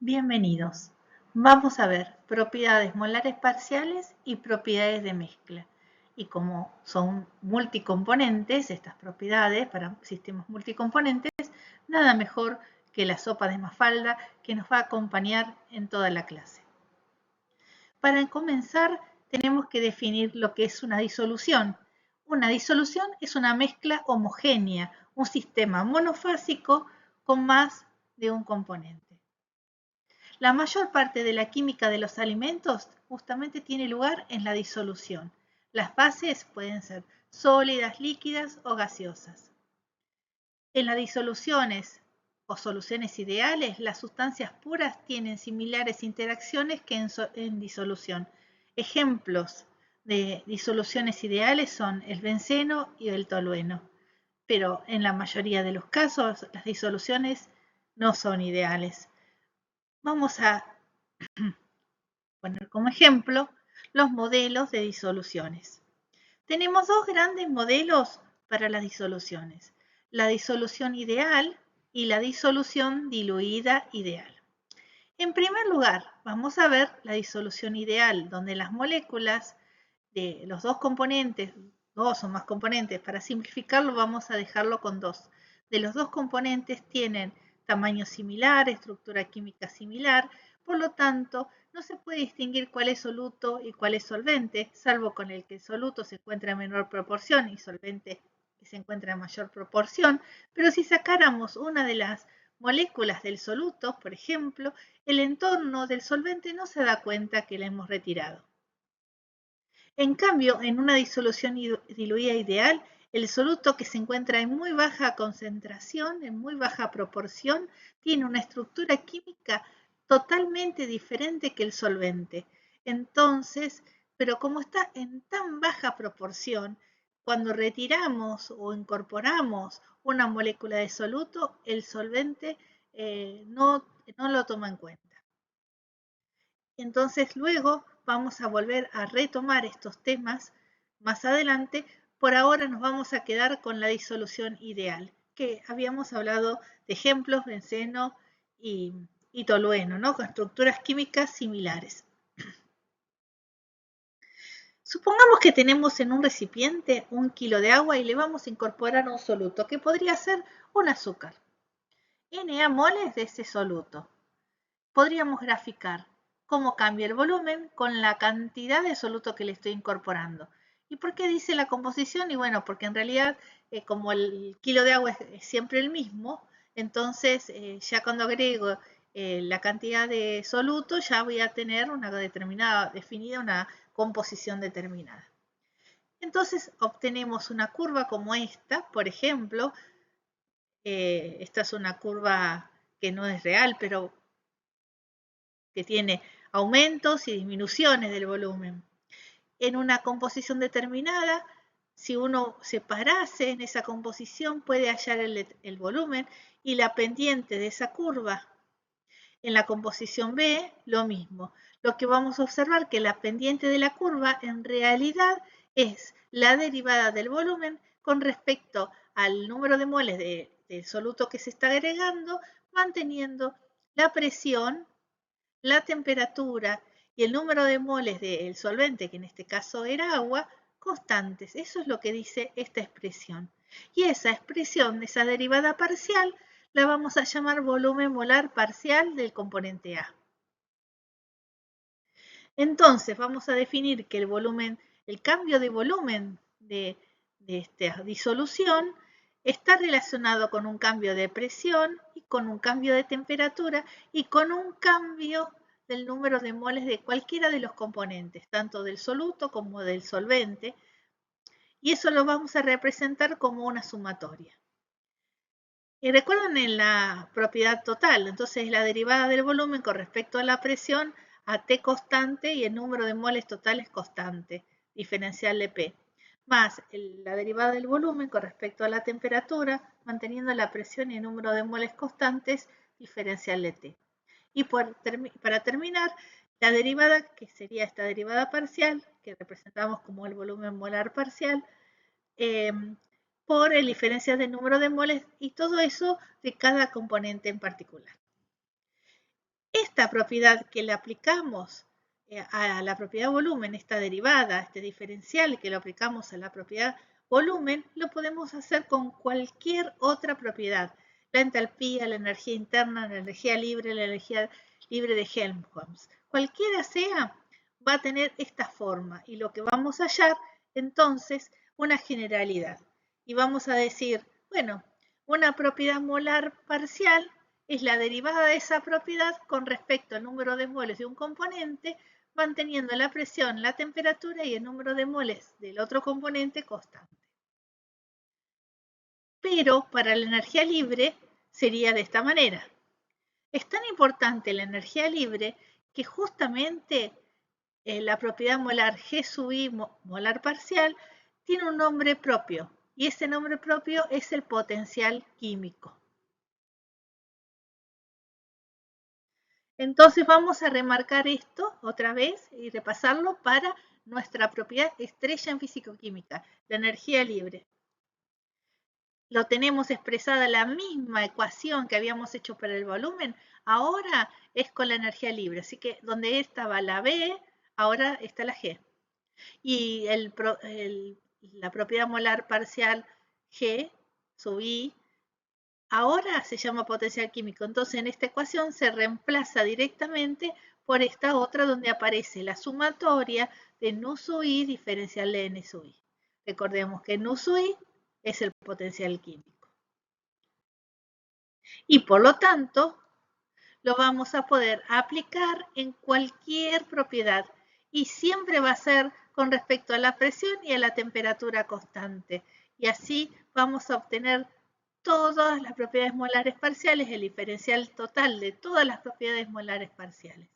Bienvenidos. Vamos a ver propiedades molares parciales y propiedades de mezcla. Y como son multicomponentes, estas propiedades para sistemas multicomponentes, nada mejor que la sopa de Mafalda que nos va a acompañar en toda la clase. Para comenzar, tenemos que definir lo que es una disolución. Una disolución es una mezcla homogénea, un sistema monofásico con más de un componente. La mayor parte de la química de los alimentos justamente tiene lugar en la disolución. Las bases pueden ser sólidas, líquidas o gaseosas. En las disoluciones o soluciones ideales, las sustancias puras tienen similares interacciones que en disolución. Ejemplos de disoluciones ideales son el benceno y el tolueno. Pero en la mayoría de los casos, las disoluciones no son ideales. Vamos a poner como ejemplo los modelos de disoluciones. Tenemos dos grandes modelos para las disoluciones, la disolución ideal y la disolución diluida ideal. En primer lugar, vamos a ver la disolución ideal, donde las moléculas de los dos componentes, dos o más componentes, para simplificarlo vamos a dejarlo con dos. De los dos componentes tienen tamaño similar, estructura química similar, por lo tanto, no se puede distinguir cuál es soluto y cuál es solvente, salvo con el que el soluto se encuentra en menor proporción y solvente que se encuentra en mayor proporción, pero si sacáramos una de las moléculas del soluto, por ejemplo, el entorno del solvente no se da cuenta que la hemos retirado. En cambio, en una disolución diluida ideal, el soluto que se encuentra en muy baja concentración, en muy baja proporción, tiene una estructura química totalmente diferente que el solvente. Entonces, pero como está en tan baja proporción, cuando retiramos o incorporamos una molécula de soluto, el solvente no lo toma en cuenta. Entonces luego vamos a volver a retomar estos temas más adelante. Por ahora nos vamos a quedar con la disolución ideal, que habíamos hablado de ejemplos, benceno y tolueno, ¿no? Con estructuras químicas similares. Supongamos que tenemos en un recipiente 1 kilo de agua y le vamos a incorporar un soluto, que podría ser un azúcar. Na moles de ese soluto. Podríamos graficar cómo cambia el volumen con la cantidad de soluto que le estoy incorporando. ¿Y por qué dice la composición? Y bueno, porque en realidad como el kilo de agua es siempre el mismo, entonces ya cuando agrego la cantidad de soluto ya voy a tener una definida una composición determinada. Entonces obtenemos una curva como esta, por ejemplo, esta es una curva que no es real, pero que tiene aumentos y disminuciones del volumen. En una composición determinada, si uno se parase en esa composición, puede hallar el volumen y la pendiente de esa curva. En la composición B, lo mismo. Lo que vamos a observar que la pendiente de la curva en realidad es la derivada del volumen con respecto al número de moles del soluto que se está agregando, manteniendo la presión, la temperatura y el número de moles del solvente, que en este caso era agua, constantes. Eso es lo que dice esta expresión. Y esa expresión, esa derivada parcial, la vamos a llamar volumen molar parcial del componente A. Entonces vamos a definir que el cambio de volumen de esta disolución está relacionado con un cambio de presión y con un cambio de temperatura y con un cambio del número de moles de cualquiera de los componentes, tanto del soluto como del solvente, y eso lo vamos a representar como una sumatoria. Y recuerden en la propiedad total, entonces la derivada del volumen con respecto a la presión a T constante y el número de moles totales constante, diferencial de P, más la derivada del volumen con respecto a la temperatura, manteniendo la presión y el número de moles constantes, diferencial de T. Y para terminar, la derivada, que sería esta derivada parcial, que representamos como el volumen molar parcial, por diferencias de número de moles y todo eso de cada componente en particular. esta propiedad que le aplicamos a la propiedad volumen, esta derivada, este diferencial que lo aplicamos a la propiedad volumen, lo podemos hacer con cualquier otra propiedad. La entalpía, la energía interna, la energía libre de Helmholtz. Cualquiera sea, va a tener esta forma y lo que vamos a hallar, entonces, una generalidad. Y vamos a decir, bueno, una propiedad molar parcial es la derivada de esa propiedad con respecto al número de moles de un componente, manteniendo la presión, la temperatura y el número de moles del otro componente constante. Pero para la energía libre sería de esta manera. Es tan importante la energía libre que justamente la propiedad molar G sub I molar parcial tiene un nombre propio y ese nombre propio es el potencial químico. Entonces vamos a remarcar esto otra vez y repasarlo para nuestra propiedad estrella en físico-química, la energía libre. Lo tenemos expresada la misma ecuación que habíamos hecho para el volumen, ahora es con la energía libre. Así que donde estaba la B, ahora está la G. Y la propiedad molar parcial G sub I ahora se llama potencial químico. Entonces en esta ecuación se reemplaza directamente por esta otra donde aparece la sumatoria de nu sub I diferencial de n sub I. Recordemos que nu sub I es el potencial químico. Y por lo tanto, lo vamos a poder aplicar en cualquier propiedad y siempre va a ser con respecto a la presión y a la temperatura constante. Y así vamos a obtener todas las propiedades molares parciales, el diferencial total de todas las propiedades molares parciales.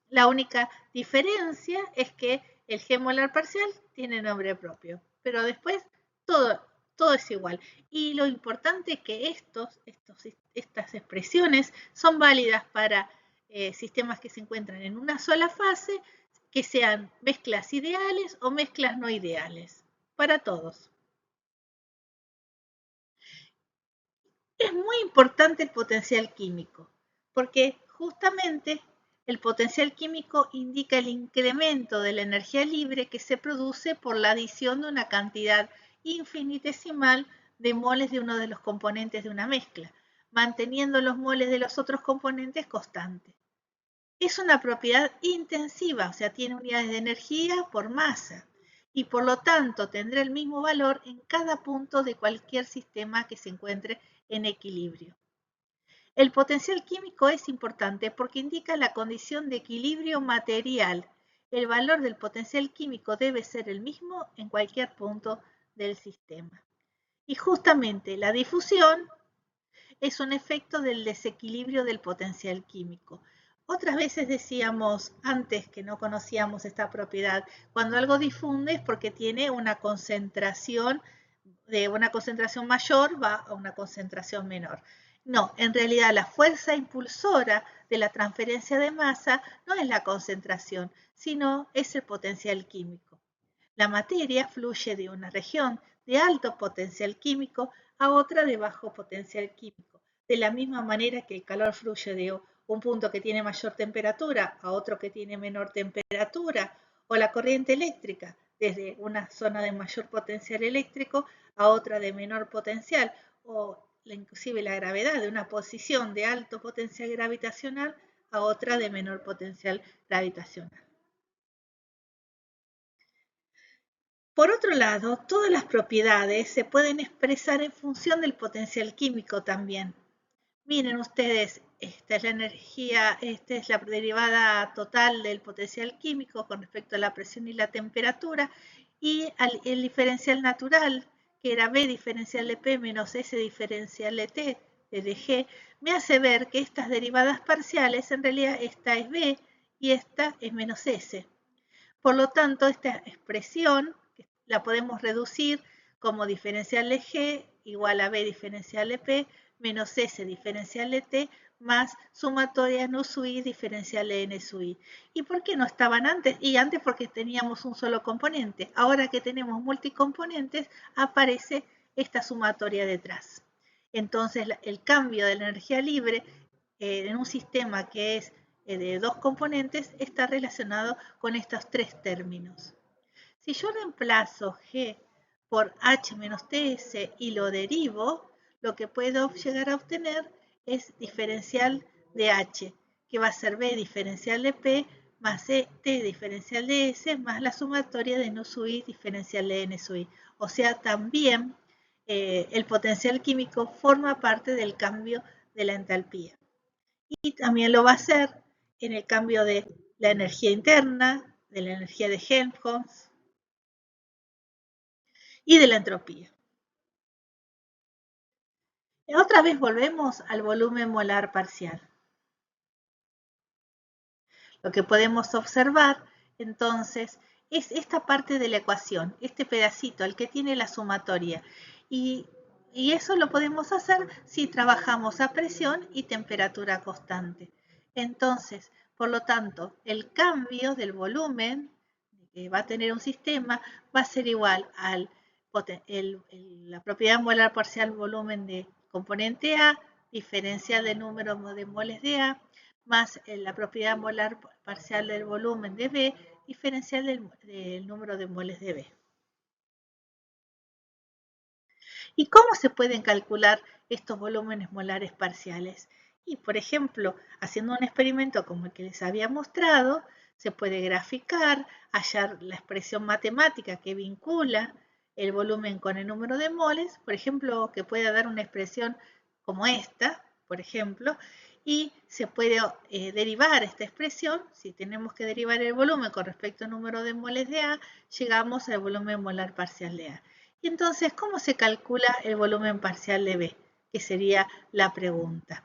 La única diferencia es que el G molar parcial tiene nombre propio, pero después todo es igual. Y lo importante es que estas expresiones son válidas para sistemas que se encuentran en una sola fase, que sean mezclas ideales o mezclas no ideales, para todos. Es muy importante el potencial químico, porque justamente el potencial químico indica el incremento de la energía libre que se produce por la adición de una cantidad infinitesimal de moles de uno de los componentes de una mezcla, manteniendo los moles de los otros componentes constantes. Es una propiedad intensiva, o sea, tiene unidades de energía por masa y por lo tanto tendrá el mismo valor en cada punto de cualquier sistema que se encuentre en equilibrio. El potencial químico es importante porque indica la condición de equilibrio material. El valor del potencial químico debe ser el mismo en cualquier punto del sistema. Y justamente la difusión es un efecto del desequilibrio del potencial químico. Otras veces decíamos antes que no conocíamos esta propiedad, cuando algo difunde es porque tiene una concentración, de una concentración mayor va a una concentración menor. No, en realidad la fuerza impulsora de la transferencia de masa no es la concentración, sino es el potencial químico. La materia fluye de una región de alto potencial químico a otra de bajo potencial químico, de la misma manera que el calor fluye de un punto que tiene mayor temperatura a otro que tiene menor temperatura, o la corriente eléctrica desde una zona de mayor potencial eléctrico a otra de menor potencial, o inclusive la gravedad de una posición de alto potencial gravitacional a otra de menor potencial gravitacional. Por otro lado, todas las propiedades se pueden expresar en función del potencial químico también. Miren ustedes, esta es la energía, esta es la derivada total del potencial químico con respecto a la presión y la temperatura, y el diferencial natural, que era B diferencial de P menos S diferencial de T de G, me hace ver que estas derivadas parciales, en realidad esta es B y esta es menos S. Por lo tanto, esta expresión la podemos reducir como diferencial de G igual a B diferencial de P menos S diferencial de T más sumatoria nu sub I diferencial de N sub I. ¿Y por qué no estaban antes? Y antes porque teníamos un solo componente. Ahora que tenemos multicomponentes, aparece esta sumatoria detrás. Entonces, el cambio de la energía libre en un sistema que es de dos componentes está relacionado con estos tres términos. Si yo reemplazo G por H menos TS y lo derivo, lo que puedo llegar a obtener es diferencial de H, que va a ser B diferencial de P más T diferencial de S más la sumatoria de nu sub I diferencial de N sub I. O sea, también el potencial químico forma parte del cambio de la entalpía. Y también lo va a hacer en el cambio de la energía interna, de la energía de Helmholtz y de la entropía. Otra vez volvemos al volumen molar parcial. Lo que podemos observar entonces es esta parte de la ecuación, este pedacito, el que tiene la sumatoria. Y eso lo podemos hacer si trabajamos a presión y temperatura constante. Entonces, por lo tanto, el cambio del volumen que va a tener un sistema va a ser igual a la propiedad molar parcial volumen de componente A, diferencial del número de moles de A, más la propiedad molar parcial del volumen de B, diferencial del número de moles de B. ¿Y cómo se pueden calcular estos volúmenes molares parciales? Y, por ejemplo, haciendo un experimento como el que les había mostrado, se puede graficar, hallar la expresión matemática que vincula el volumen con el número de moles, por ejemplo, que pueda dar una expresión como esta, por ejemplo, y se puede derivar esta expresión. Si tenemos que derivar el volumen con respecto al número de moles de A, llegamos al volumen molar parcial de A. Y entonces, ¿cómo se calcula el volumen parcial de B? Que sería la pregunta.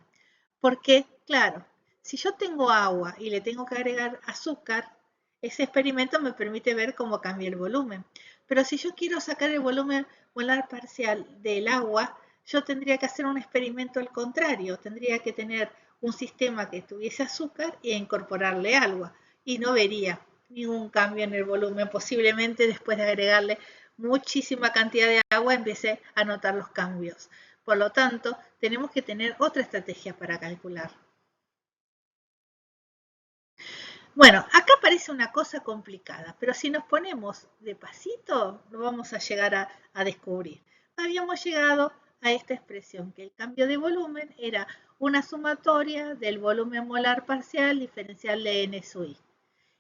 Porque, claro, si yo tengo agua y le tengo que agregar azúcar, ese experimento me permite ver cómo cambia el volumen. Pero si yo quiero sacar el volumen molar parcial del agua, yo tendría que hacer un experimento al contrario. Tendría que tener un sistema que tuviese azúcar e incorporarle agua. Y no vería ningún cambio en el volumen. Posiblemente después de agregarle muchísima cantidad de agua empiece a notar los cambios. Por lo tanto, tenemos que tener otra estrategia para calcular. Bueno, acá parece una cosa complicada, pero si nos ponemos de pasito, lo vamos a llegar a descubrir. Habíamos llegado a esta expresión, que el cambio de volumen era una sumatoria del volumen molar parcial diferencial de N sub I.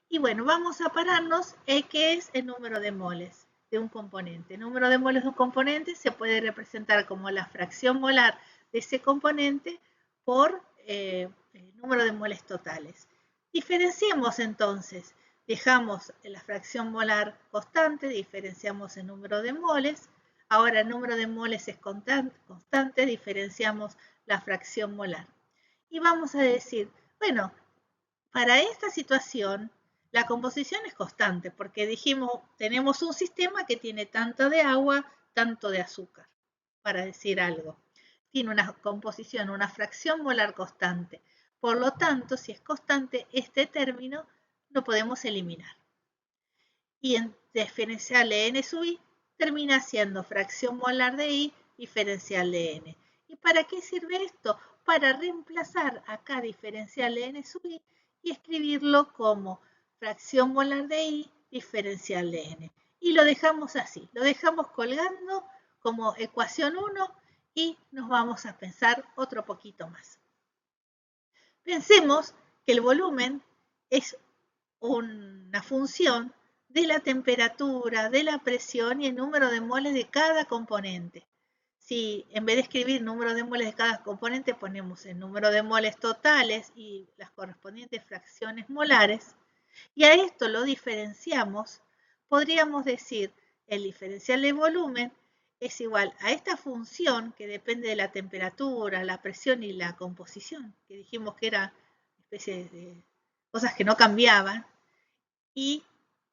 Y bueno, vamos a pararnos en qué es el número de moles de un componente. El número de moles de un componente se puede representar como la fracción molar de ese componente por el número de moles totales. Diferenciemos entonces, dejamos la fracción molar constante, diferenciamos el número de moles. Ahora el número de moles es constante, diferenciamos la fracción molar. Y vamos a decir, bueno, para esta situación, la composición es constante, porque dijimos, tenemos un sistema que tiene tanto de agua, tanto de azúcar, para decir algo. Tiene una composición, una fracción molar constante. Por lo tanto, si es constante, este término lo podemos eliminar. Y en diferencial de N sub I termina siendo fracción molar de I diferencial de N. ¿Y para qué sirve esto? Para reemplazar acá diferencial de N sub I y escribirlo como fracción molar de I diferencial de N. Y lo dejamos así, lo dejamos colgando como ecuación 1 y nos vamos a pensar otro poquito más. Pensemos que el volumen es una función de la temperatura, de la presión y el número de moles de cada componente. Si en vez de escribir número de moles de cada componente ponemos el número de moles totales y las correspondientes fracciones molares, y a esto lo diferenciamos, podríamos decir el diferencial de volumen es igual a esta función que depende de la temperatura, la presión y la composición, que dijimos que eran especies de cosas que no cambiaban, y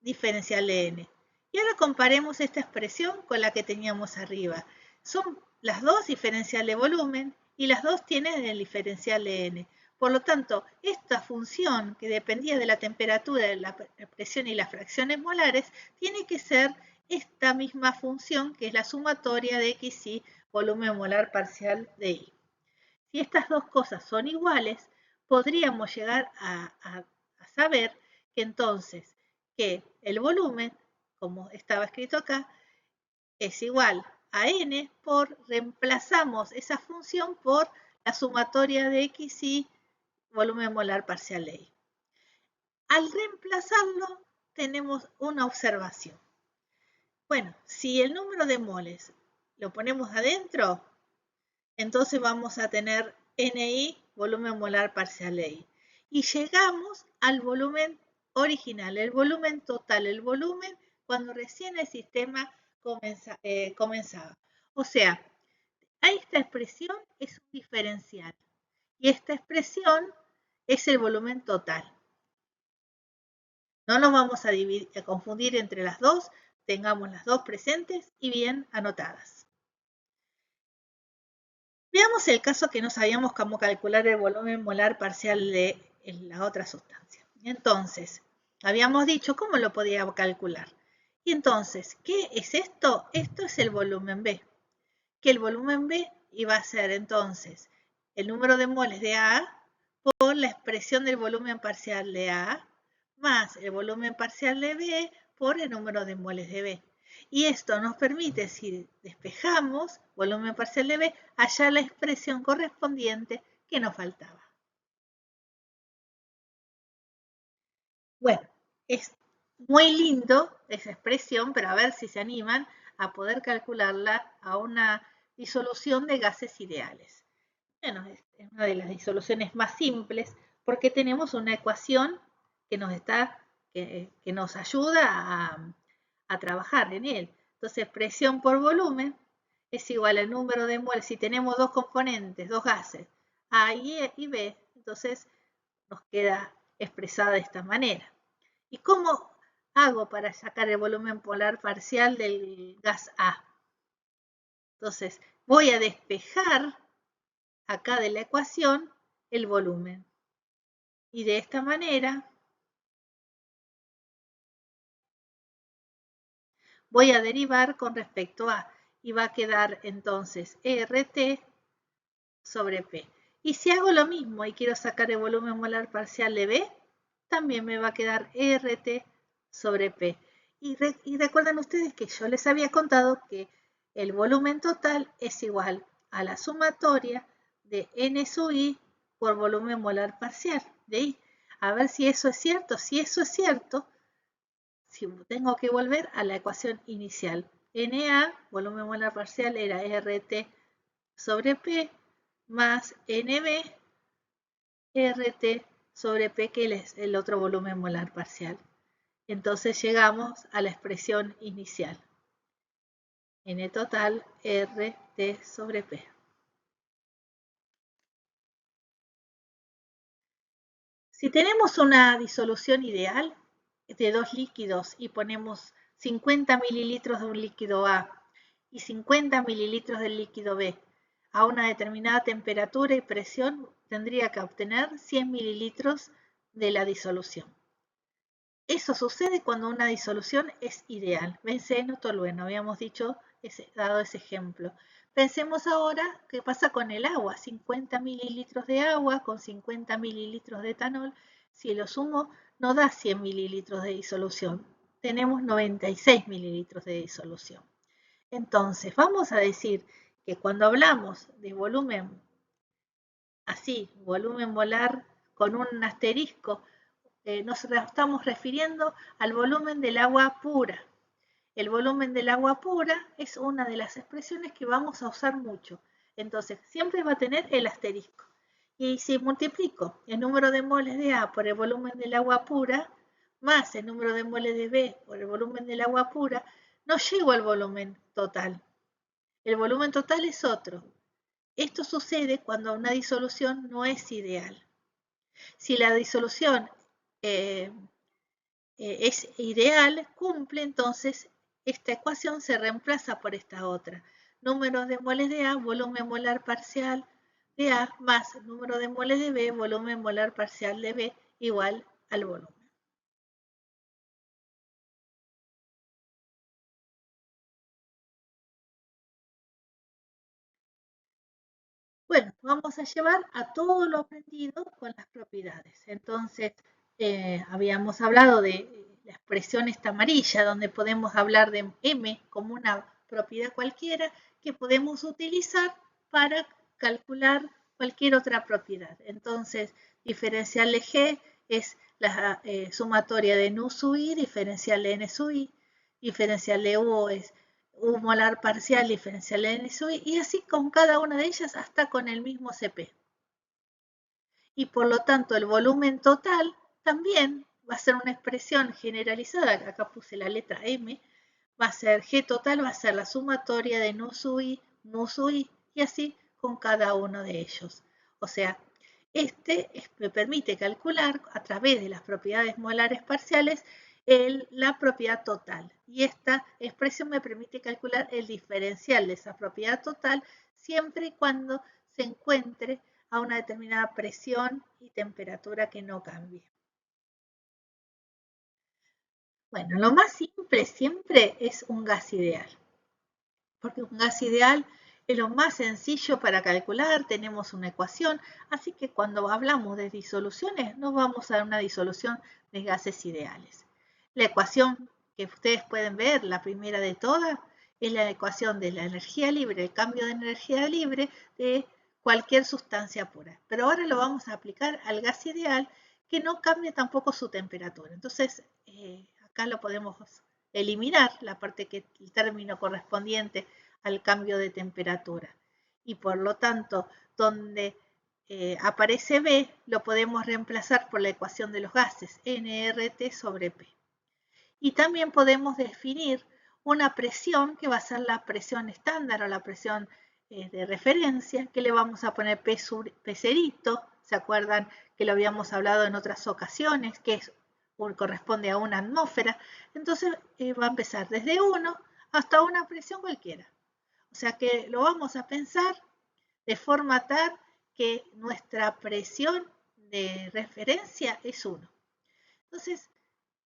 diferencial de n. Y ahora comparemos esta expresión con la que teníamos arriba. Son las dos diferencial de volumen y las dos tienen el diferencial de n. Por lo tanto, esta función que dependía de la temperatura, de la presión y las fracciones molares, tiene que ser esta misma función que es la sumatoria de x y volumen molar parcial de I. Si estas dos cosas son iguales, podríamos llegar a saber que entonces que el volumen, como estaba escrito acá, es igual a n por, reemplazamos esa función por la sumatoria de x y volumen molar parcial de Y. Al reemplazarlo, tenemos una observación. Bueno, si el número de moles lo ponemos adentro, entonces vamos a tener NI, volumen molar parcial de I. Y llegamos al volumen original, el volumen total, el volumen cuando recién el sistema comenzaba. O sea, esta expresión es un diferencial y esta expresión es el volumen total. No nos vamos a confundir entre las dos, tengamos las dos presentes y bien anotadas. Veamos el caso que no sabíamos cómo calcular el volumen molar parcial de la otra sustancia. Entonces, habíamos dicho cómo lo podía calcular. Y entonces, ¿qué es esto? Esto es el volumen B. Que el volumen B iba a ser entonces el número de moles de A por la expresión del volumen parcial de A más el volumen parcial de B por el número de moles de B. Y esto nos permite, si despejamos volumen parcial de B, hallar la expresión correspondiente que nos faltaba. Bueno, es muy lindo esa expresión, pero a ver si se animan a poder calcularla a una disolución de gases ideales. Bueno, es una de las disoluciones más simples porque tenemos una ecuación que nos ayuda a trabajar en él. Entonces, presión por volumen es igual al número de moles. Si tenemos dos componentes, dos gases, A y B, entonces nos queda expresada de esta manera. ¿Y cómo hago para sacar el volumen polar parcial del gas A? Entonces, voy a despejar acá de la ecuación el volumen. Y de esta manera voy a derivar con respecto a, y va a quedar entonces ERT sobre P. Y si hago lo mismo y quiero sacar el volumen molar parcial de B, también me va a quedar ERT sobre P. Y recuerdan ustedes que yo les había contado que el volumen total es igual a la sumatoria de N sub I por volumen molar parcial de I. A ver si eso es cierto. Si eso es cierto, si tengo que volver a la ecuación inicial. Na, volumen molar parcial, era RT sobre P más NB RT sobre P, que es el otro volumen molar parcial. Entonces llegamos a la expresión inicial. N total RT sobre P. Si tenemos una disolución ideal de dos líquidos y ponemos 50 mililitros de un líquido A y 50 mililitros del líquido B a una determinada temperatura y presión, tendría que obtener 100 mililitros de la disolución. Eso sucede cuando una disolución es ideal. Benceno, tolueno, habíamos dado ese ejemplo. Pensemos ahora qué pasa con el agua. 50 mililitros de agua con 50 mililitros de etanol. Si lo sumo, no da 100 mililitros de disolución. Tenemos 96 mililitros de disolución. Entonces, vamos a decir que cuando hablamos de volumen así, volumen molar con un asterisco, nos estamos refiriendo al volumen del agua pura. El volumen del agua pura es una de las expresiones que vamos a usar mucho. Entonces, siempre va a tener el asterisco. Y si multiplico el número de moles de A por el volumen del agua pura, más el número de moles de B por el volumen del agua pura, no llego al volumen total. El volumen total es otro. Esto sucede cuando una disolución no es ideal. Si la disolución es ideal, cumple, entonces esta ecuación se reemplaza por esta otra. Número de moles de A, volumen molar parcial de A, más número de moles de B, volumen molar parcial de B, igual al volumen. Bueno, vamos a llevar a todo lo aprendido con las propiedades. Entonces, habíamos hablado de la expresión esta amarilla, donde podemos hablar de M como una propiedad cualquiera que podemos utilizar para calcular cualquier otra propiedad. Entonces, diferencial de G es la sumatoria de nu sub i, diferencial de n sub i, diferencial de U es U molar parcial, diferencial de n sub i, y así con cada una de ellas hasta con el mismo CP. Y por lo tanto el volumen total también va a ser una expresión generalizada, acá puse la letra M, va a ser G total, va a ser la sumatoria de nu sub i, mu sub i, y así con cada uno de ellos. O sea, me permite calcular a través de las propiedades molares parciales la propiedad total. Y esta expresión me permite calcular el diferencial de esa propiedad total siempre y cuando se encuentre a una determinada presión y temperatura que no cambie. Bueno, lo más simple siempre es un gas ideal, porque un gas ideal es lo más sencillo para calcular, tenemos una ecuación, así que cuando hablamos de disoluciones nos vamos a dar una disolución de gases ideales. La ecuación que ustedes pueden ver, la primera de todas, es la ecuación de la energía libre, el cambio de energía libre de cualquier sustancia pura. Pero ahora lo vamos a aplicar al gas ideal que no cambia tampoco su temperatura. Entonces, acá lo podemos eliminar, la parte que el término correspondiente al cambio de temperatura. Y por lo tanto, donde aparece B, lo podemos reemplazar por la ecuación de los gases, nRT sobre P. Y también podemos definir una presión que va a ser la presión estándar o la presión de referencia, que le vamos a poner P cerito, ¿se acuerdan que lo habíamos hablado en otras ocasiones? Que corresponde a una atmósfera. Entonces va a empezar desde 1 hasta una presión cualquiera. O sea que lo vamos a pensar de forma tal que nuestra presión de referencia es 1. Entonces,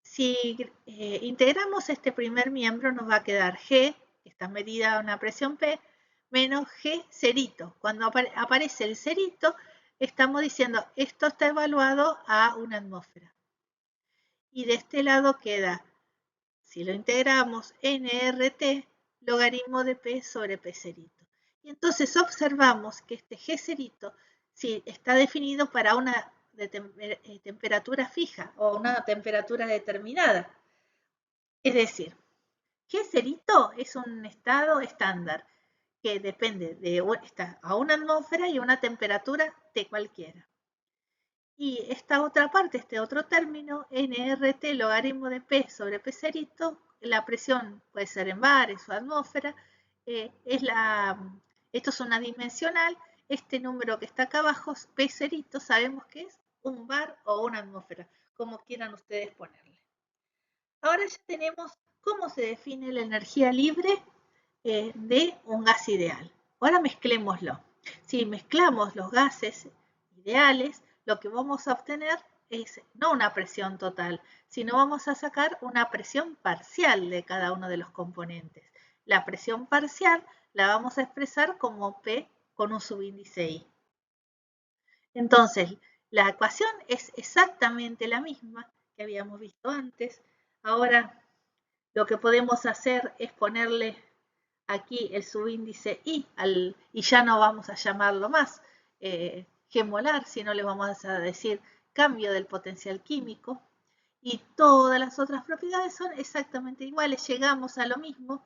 si integramos este primer miembro, nos va a quedar G, que está medida a una presión P, menos G cerito. Cuando aparece el cerito, estamos diciendo esto está evaluado a una atmósfera. Y de este lado queda, si lo integramos, nRT logaritmo de P sobre P cerito. Y entonces observamos que este G cerito sí, está definido para una temperatura fija o una temperatura determinada. Es decir, G cerito es un estado estándar que depende de está a una atmósfera y una temperatura T cualquiera. Y esta otra parte, este otro término, nRT logaritmo de P sobre P cerito, la presión puede ser en bares o atmósfera, esto es una dimensional, este número que está acá abajo, P cerito, sabemos que es un bar o una atmósfera, como quieran ustedes ponerle. Ahora ya tenemos cómo se define la energía libre de un gas ideal. Ahora mezclémoslo. Si mezclamos los gases ideales, lo que vamos a obtener es no una presión total, sino vamos a sacar una presión parcial de cada uno de los componentes. La presión parcial la vamos a expresar como P con un subíndice I. Entonces, la ecuación es exactamente la misma que habíamos visto antes. Ahora, lo que podemos hacer es ponerle aquí el subíndice I y ya no vamos a llamarlo más G molar, sino le vamos a decir cambio del potencial químico. Y todas las otras propiedades son exactamente iguales. Llegamos a lo mismo,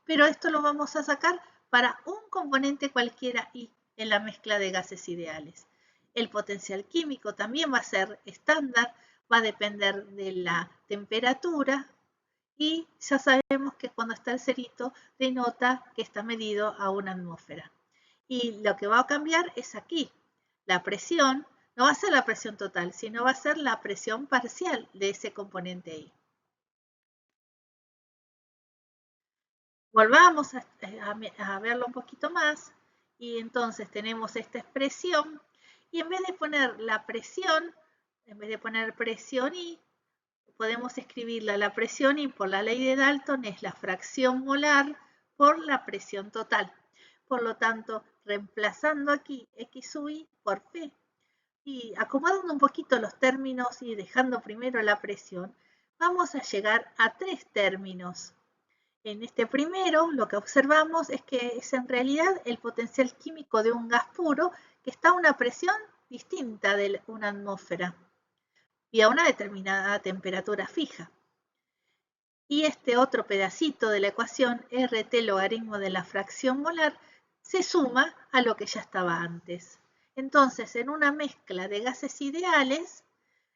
pero esto lo vamos a sacar para un componente cualquiera I en la mezcla de gases ideales. El potencial químico también va a ser estándar, va a depender de la temperatura y ya sabemos que cuando está el cerito denota que está medido a una atmósfera. Y lo que va a cambiar es aquí. La presión no va a ser la presión total, sino va a ser la presión parcial de ese componente I. Volvamos a verlo un poquito más y entonces tenemos esta expresión y en vez de poner la presión, en vez de poner presión I, podemos escribirla la presión I por la ley de Dalton es la fracción molar por la presión total. Por lo tanto, reemplazando aquí X sub I por P y acomodando un poquito los términos y dejando primero la presión, vamos a llegar a 3 términos. En este primero, lo que observamos es que es en realidad el potencial químico de un gas puro que está a una presión distinta de una atmósfera y a una determinada temperatura fija. Y este otro pedacito de la ecuación, RT logaritmo de la fracción molar, se suma a lo que ya estaba antes. Entonces, en una mezcla de gases ideales,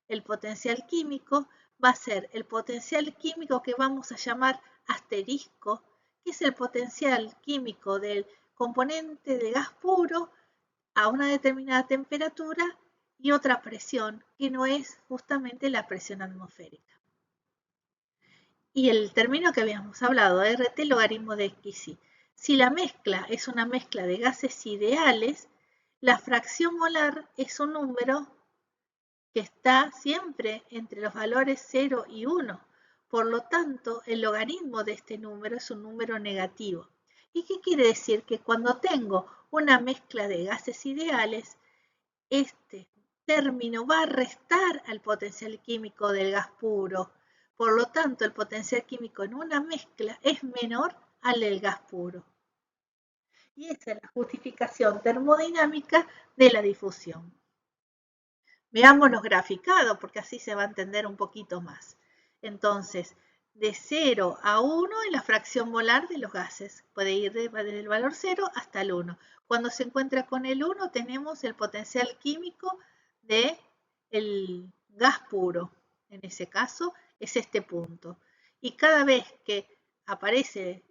el potencial químico va a ser el potencial químico que vamos a llamar asterisco, que es el potencial químico del componente de gas puro a una determinada temperatura y otra presión, que no es justamente la presión atmosférica. Y el término que habíamos hablado, RT logaritmo de XY. Si la mezcla es una mezcla de gases ideales, la fracción molar es un número que está siempre entre los valores 0 y 1. Por lo tanto, el logaritmo de este número es un número negativo. ¿Y qué quiere decir? Que cuando tengo una mezcla de gases ideales, este término va a restar al potencial químico del gas puro. Por lo tanto, el potencial químico en una mezcla es menor al del gas puro. Y esa es la justificación termodinámica de la difusión. Veámoslos graficados porque así se va a entender un poquito más. Entonces, de 0 a 1 es la fracción molar de los gases. Puede ir desde el valor 0 hasta el 1. Cuando se encuentra con el 1 tenemos el potencial químico del gas puro. En ese caso es este punto. Y cada vez que aparece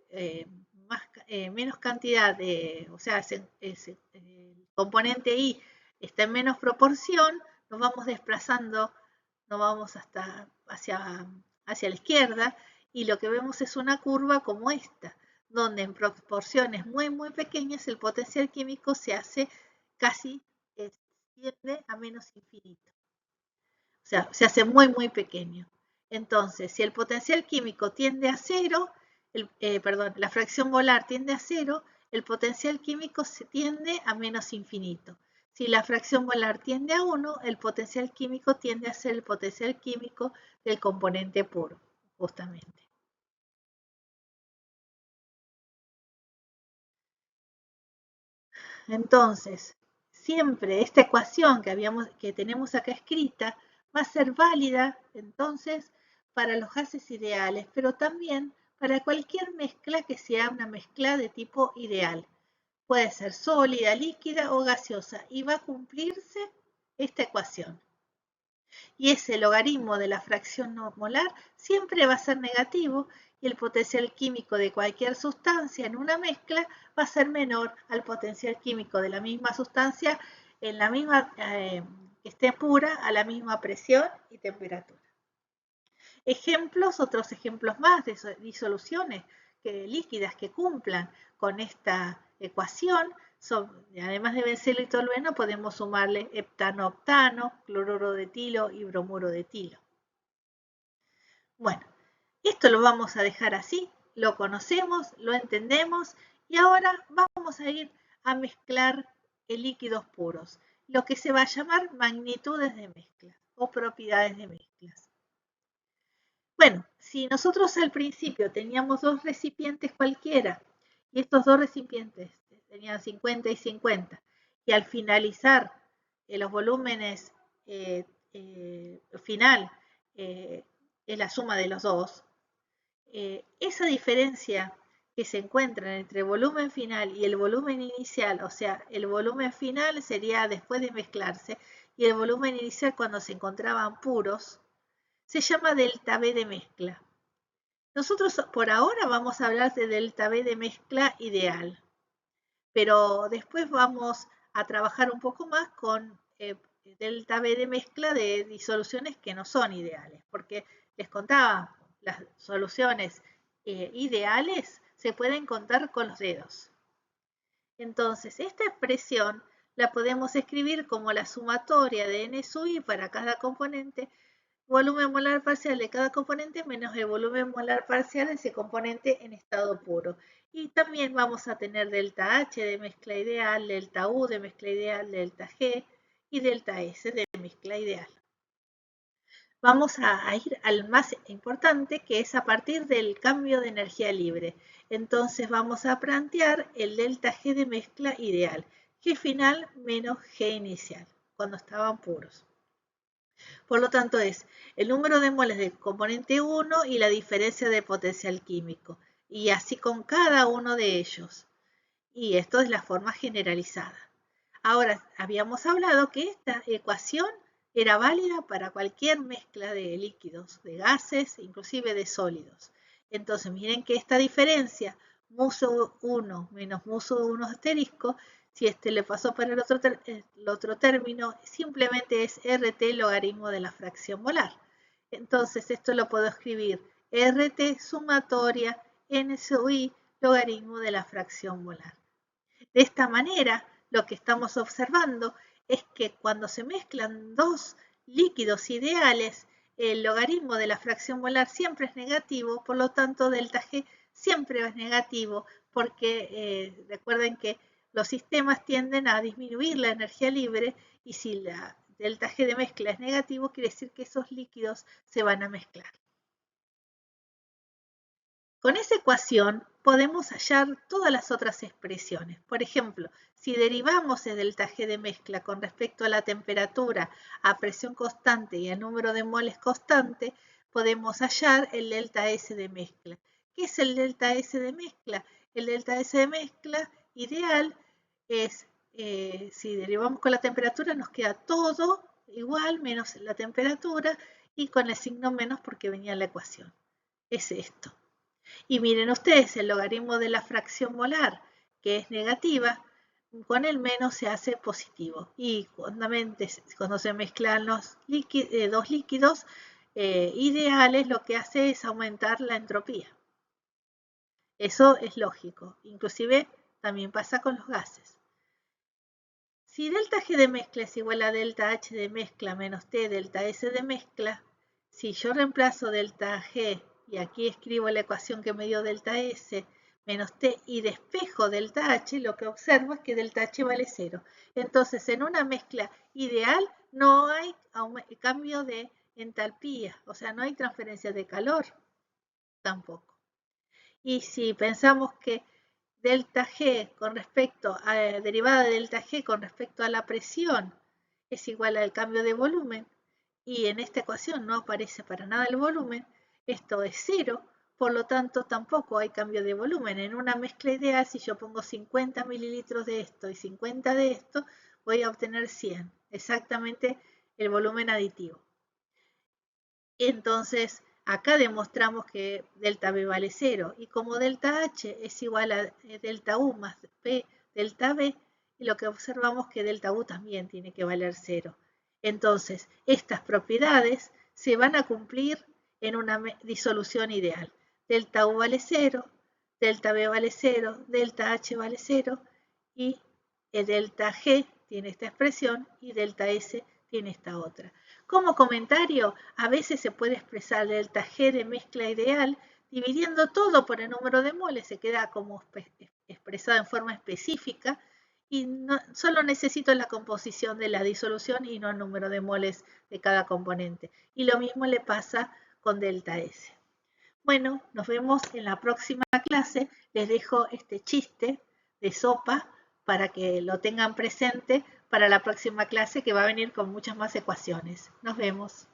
menos cantidad o sea, el componente I está en menos proporción, nos vamos desplazando, nos vamos hacia la izquierda y lo que vemos es una curva como esta, donde en proporciones muy pequeñas el potencial químico se hace casi, tiende a menos infinito. O sea, se hace muy pequeño. Entonces, si el potencial químico tiende a 0, la fracción molar tiende a 0, el potencial químico se tiende a menos infinito. Si la fracción molar tiende a 1, el potencial químico tiende a ser el potencial químico del componente puro, justamente. Entonces, siempre esta ecuación que tenemos acá escrita va a ser válida, entonces, para los gases ideales, pero también para cualquier mezcla que sea una mezcla de tipo ideal. Puede ser sólida, líquida o gaseosa y va a cumplirse esta ecuación. Y ese logaritmo de la fracción no molar siempre va a ser negativo y el potencial químico de cualquier sustancia en una mezcla va a ser menor al potencial químico de la misma sustancia en la misma que esté pura a la misma presión y temperatura. Otros ejemplos más de disoluciones líquidas que cumplan con esta ecuación además de benceno y tolueno, podemos sumarle heptano-octano, cloruro de etilo y bromuro de etilo. Bueno, esto lo vamos a dejar así, lo conocemos, lo entendemos y ahora vamos a ir a mezclar líquidos puros, lo que se va a llamar magnitudes de mezcla o propiedades de mezclas. Bueno, si nosotros al principio teníamos dos recipientes cualquiera y estos dos recipientes tenían 50 y 50 y al finalizar los volúmenes final es la suma de los dos, esa diferencia que se encuentra entre el volumen final y el volumen inicial, o sea, el volumen final sería después de mezclarse y el volumen inicial cuando se encontraban puros, se llama delta B de mezcla. Nosotros por ahora vamos a hablar de delta B de mezcla ideal, pero después vamos a trabajar un poco más con delta B de mezcla de disoluciones que no son ideales, porque les contaba, las soluciones ideales se pueden contar con los dedos. Entonces, esta expresión la podemos escribir como la sumatoria de n sub i para cada componente volumen molar parcial de cada componente menos el volumen molar parcial de ese componente en estado puro. Y también vamos a tener delta H de mezcla ideal, delta U de mezcla ideal, delta G y delta S de mezcla ideal. Vamos a ir al más importante, que es a partir del cambio de energía libre. Entonces vamos a plantear el delta G de mezcla ideal, G final menos G inicial, cuando estaban puros. Por lo tanto, es el número de moles del componente 1 y la diferencia de potencial químico. Y así con cada uno de ellos. Y esto es la forma generalizada. Ahora, habíamos hablado que esta ecuación era válida para cualquier mezcla de líquidos, de gases, inclusive de sólidos. Entonces, miren que esta diferencia, mu1 menos mu1 asterisco, si este le pasó para el otro término, simplemente es RT logaritmo de la fracción molar. Entonces, esto lo puedo escribir RT sumatoria N sub I logaritmo de la fracción molar. De esta manera, lo que estamos observando es que cuando se mezclan dos líquidos ideales, el logaritmo de la fracción molar siempre es negativo, por lo tanto, delta G siempre es negativo, porque recuerden que los sistemas tienden a disminuir la energía libre y si la delta G de mezcla es negativo, quiere decir que esos líquidos se van a mezclar. Con esa ecuación podemos hallar todas las otras expresiones. Por ejemplo, si derivamos el delta G de mezcla con respecto a la temperatura, a presión constante y al número de moles constante, podemos hallar el delta S de mezcla. ¿Qué es el delta S de mezcla? El delta S de mezcla ideal es, si derivamos con la temperatura, nos queda todo igual menos la temperatura y con el signo menos porque venía en la ecuación. Es esto. Y miren ustedes, el logaritmo de la fracción molar, que es negativa, con el menos se hace positivo. Y cuando se mezclan los dos líquidos ideales, lo que hace es aumentar la entropía. Eso es lógico. Inclusive también pasa con los gases. Si delta G de mezcla es igual a delta H de mezcla menos T delta S de mezcla, si yo reemplazo delta G y aquí escribo la ecuación que me dio delta S menos T y despejo delta H, lo que observo es que delta H vale 0. Entonces, en una mezcla ideal no hay cambio de entalpía, o sea, no hay transferencia de calor tampoco. Y si pensamos que delta G con respecto a derivada de delta G con respecto a la presión es igual al cambio de volumen y en esta ecuación no aparece para nada el volumen, esto es 0, por lo tanto tampoco hay cambio de volumen. En una mezcla ideal, si yo pongo 50 mililitros de esto y 50 de esto, voy a obtener 100, exactamente el volumen aditivo. Entonces, acá demostramos que delta B vale 0 y como delta H es igual a delta U más P delta B, lo que observamos es que delta U también tiene que valer 0. Entonces, estas propiedades se van a cumplir en una disolución ideal. Delta U vale 0, delta B vale 0, delta H vale 0 y delta G tiene esta expresión y delta S tiene esta otra. Como comentario, a veces se puede expresar delta G de mezcla ideal dividiendo todo por el número de moles, se queda como expresado en forma específica y solo necesito la composición de la disolución y no el número de moles de cada componente. Y lo mismo le pasa con delta S. Bueno, nos vemos en la próxima clase. Les dejo este chiste de sopa para que lo tengan presente para la próxima clase que va a venir con muchas más ecuaciones. Nos vemos.